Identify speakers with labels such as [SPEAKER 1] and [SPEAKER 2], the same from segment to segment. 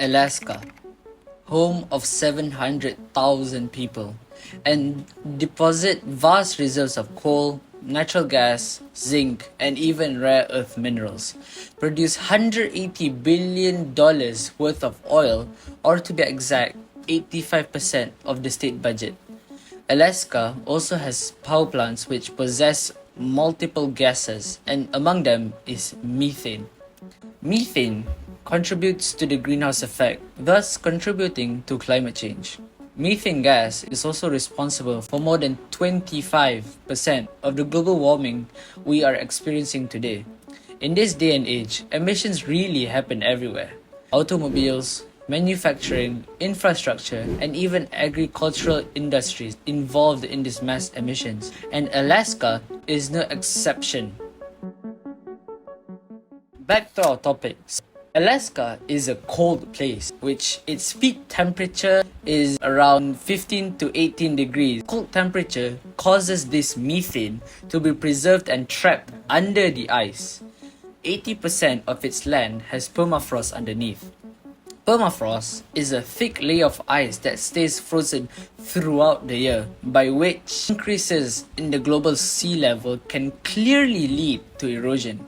[SPEAKER 1] Alaska, home of 700,000 people, and deposit vast reserves of coal, natural gas, zinc, and even rare earth minerals, produce $180 billion worth of oil, or to be exact, 85% of the state budget. Alaska also has power plants which possess multiple gases, and among them is methane. Methane contributes to the greenhouse effect, thus contributing to climate change. Methane gas is also responsible for more than 25% of the global warming we are experiencing today. In this day and age, emissions really happen everywhere. Automobiles, manufacturing, infrastructure, and even agricultural industries involved in these mass emissions, and Alaska is no exception. Back to our topic. Alaska is a cold place, which its peak temperature is around 15 to 18 degrees. Cold temperature causes this methane to be preserved and trapped under the ice. 80% of its land has permafrost underneath. Permafrost is a thick layer of ice that stays frozen throughout the year, by which increases in the global sea level can clearly lead to erosion.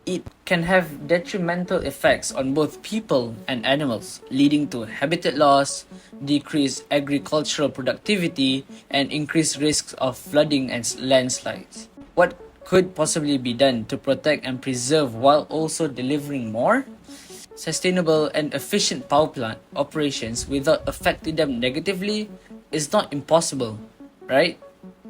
[SPEAKER 1] It can have detrimental effects on both people and animals, leading to habitat loss, decreased agricultural productivity, and increased risks of flooding and landslides. What could possibly be done to protect and preserve while also delivering more? Sustainable and efficient power plant operations without affecting them negatively is not impossible, right?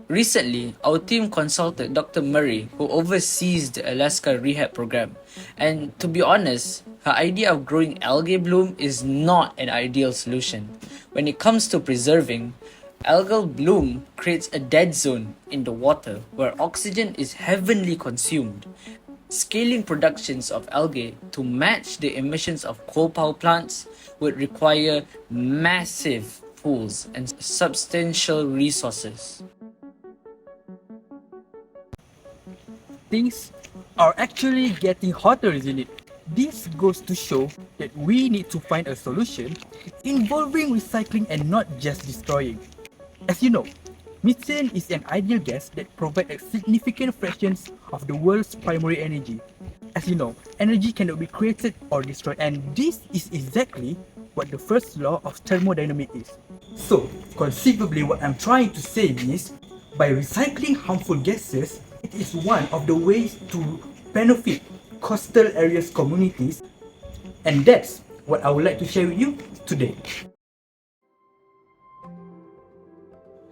[SPEAKER 1] Recently, our team consulted Dr. Murray, who oversees the Alaska Rehab Program, and to be honest, her idea of growing algae bloom is not an ideal solution. When it comes to preserving, algal bloom creates a dead zone in the water where oxygen is heavily consumed. Scaling productions of algae to match the emissions of coal power plants would require massive pools and substantial resources.
[SPEAKER 2] Things are actually getting hotter, isn't it? This goes to show that we need to find a solution involving recycling and not just destroying. As you know, methane is an ideal gas that provides a significant fraction of the world's primary energy. As you know, energy cannot be created or destroyed, and this is exactly what the first law of thermodynamics is. So, conceivably what I'm trying to say is, by recycling harmful gases, it is one of the ways to benefit coastal areas communities, and that's what I would like to share with you today.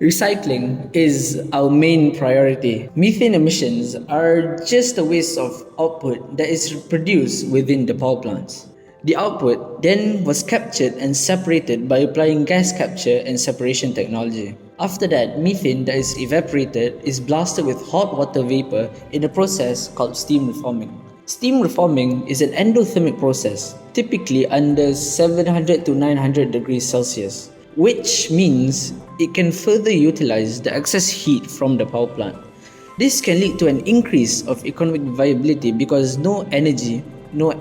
[SPEAKER 1] Recycling is our main priority. Methane emissions are just a waste of output that is produced within the power plants. The output then was captured and separated by applying gas capture and separation technology. After that, methane that is evaporated is blasted with hot water vapor in a process called steam reforming. Steam reforming is an endothermic process, typically under 700 to 900 degrees Celsius, which means it can further utilize the excess heat from the power plant. This can lead to an increase of economic viability because no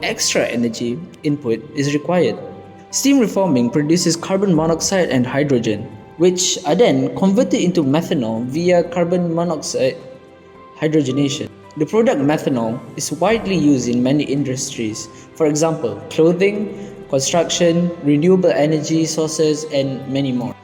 [SPEAKER 1] extra energy input is required. Steam reforming produces carbon monoxide and hydrogen, which are then converted into methanol via carbon monoxide hydrogenation. The product methanol is widely used in many industries, for example, clothing, construction, renewable energy sources, and many more.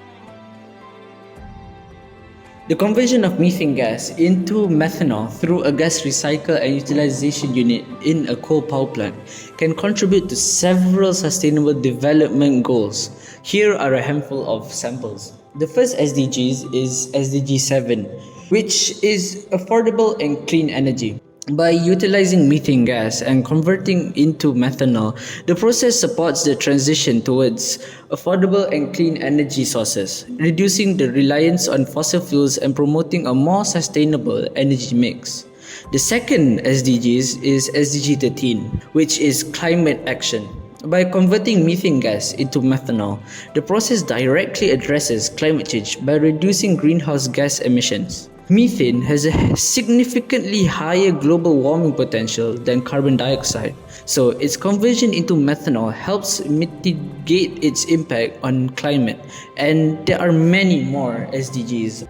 [SPEAKER 1] The conversion of methane gas into methanol through a gas recycle and utilization unit in a coal power plant can contribute to several sustainable development goals. Here are a handful of samples. The first SDGs is SDG 7, which is affordable and clean energy. By utilizing methane gas and converting into methanol, the process supports the transition towards affordable and clean energy sources, reducing the reliance on fossil fuels and promoting a more sustainable energy mix. The second SDGs is SDG 13, which is climate action. By converting methane gas into methanol, the process directly addresses climate change by reducing greenhouse gas emissions. Methane has a significantly higher global warming potential than carbon dioxide, so its conversion into methanol helps mitigate its impact on climate, and there are many more SDGs.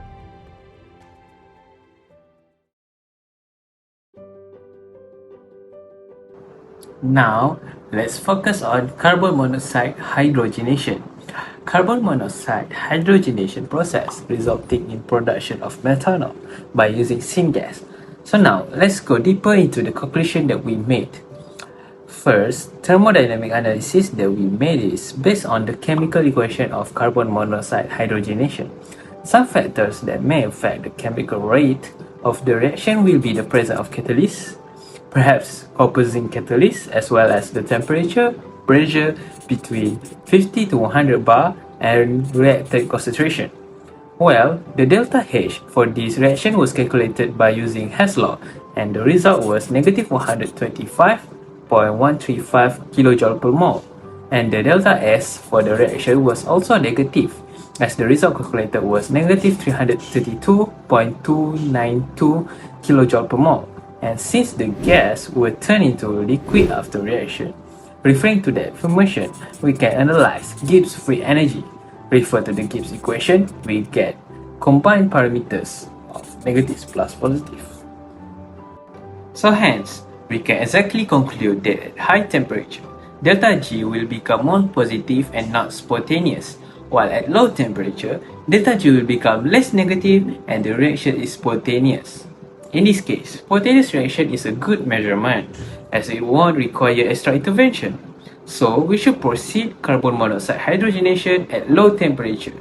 [SPEAKER 1] Now, let's focus on carbon monoxide hydrogenation. Carbon monoxide hydrogenation process resulting in production of methanol by using syngas. So now, let's go deeper into the conclusion that we made. First, thermodynamic analysis that we made is based on the chemical equation of carbon monoxide hydrogenation. Some factors that may affect the chemical rate of the reaction will be the presence of catalysts, perhaps opposing catalysts, as well as the temperature, pressure between 50 to 100 bar and reactant concentration. Well, the delta H for this reaction was calculated by using Hess law, and the result was negative 125.135 kJ per mole. And the delta S for the reaction was also negative, as the result calculated was negative 332.292 kJ per mole. And since the gas will turn into liquid after reaction, referring to that information, we can analyze Gibbs free energy. Refer to the Gibbs equation, we get combined parameters of negatives plus positive. So hence, we can exactly conclude that at high temperature, delta G will become more positive and not spontaneous, while at low temperature, delta G will become less negative and the reaction is spontaneous. In this case, spontaneous reaction is a good measurement, as it won't require extra intervention. So we should proceed carbon monoxide hydrogenation at low temperature.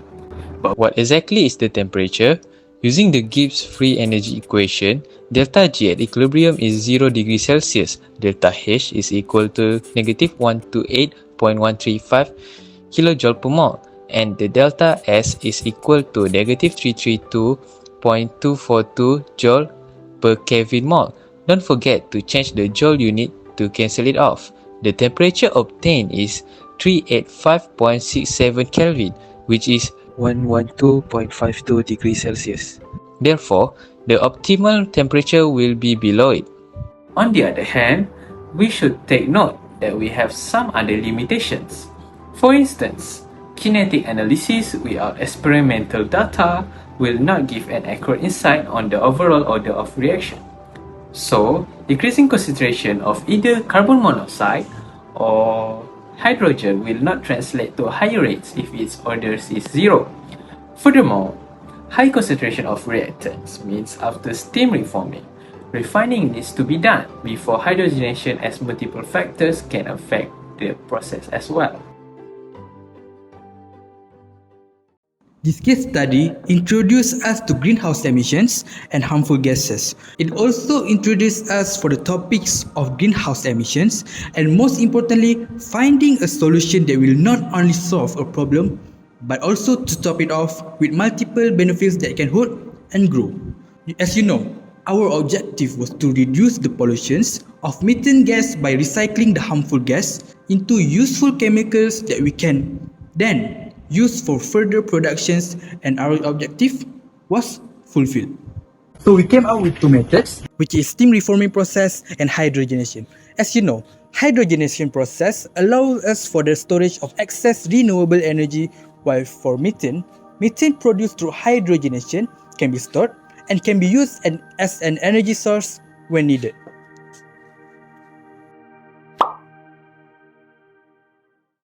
[SPEAKER 1] But what exactly is the temperature? Using the Gibbs free energy equation, delta G at equilibrium is 0 degrees Celsius, delta H is equal to negative 128.135 kJ per mole, and the delta S is equal to negative 332.242 Joule per Kelvin mole. Don't forget to change the Joule unit to cancel it off. The temperature obtained is 385.67 Kelvin, which is 112.52 degrees Celsius. Therefore, the optimal temperature will be below it. On the other hand, we should take note that we have some other limitations. For instance, kinetic analysis without experimental data will not give an accurate insight on the overall order of reaction. So, decreasing concentration of either carbon monoxide or hydrogen will not translate to higher rates if its order is 0. Furthermore, high concentration of reactants means after steam reforming, refining needs to be done before hydrogenation, as multiple factors can affect the process as well.
[SPEAKER 2] This case study introduced us to greenhouse emissions and harmful gases. It also introduced us for the topics of greenhouse emissions and, most importantly, finding a solution that will not only solve a problem but also to top it off with multiple benefits that can hold and grow. As you know, our objective was to reduce the pollutions of methane gas by recycling the harmful gas into useful chemicals that we can then use for further productions, and our objective was fulfilled. So we came out with two methods, which is steam reforming process and hydrogenation. As you know, hydrogenation process allows us for the storage of excess renewable energy, while for methane produced through hydrogenation can be stored and can be used as an energy source when needed.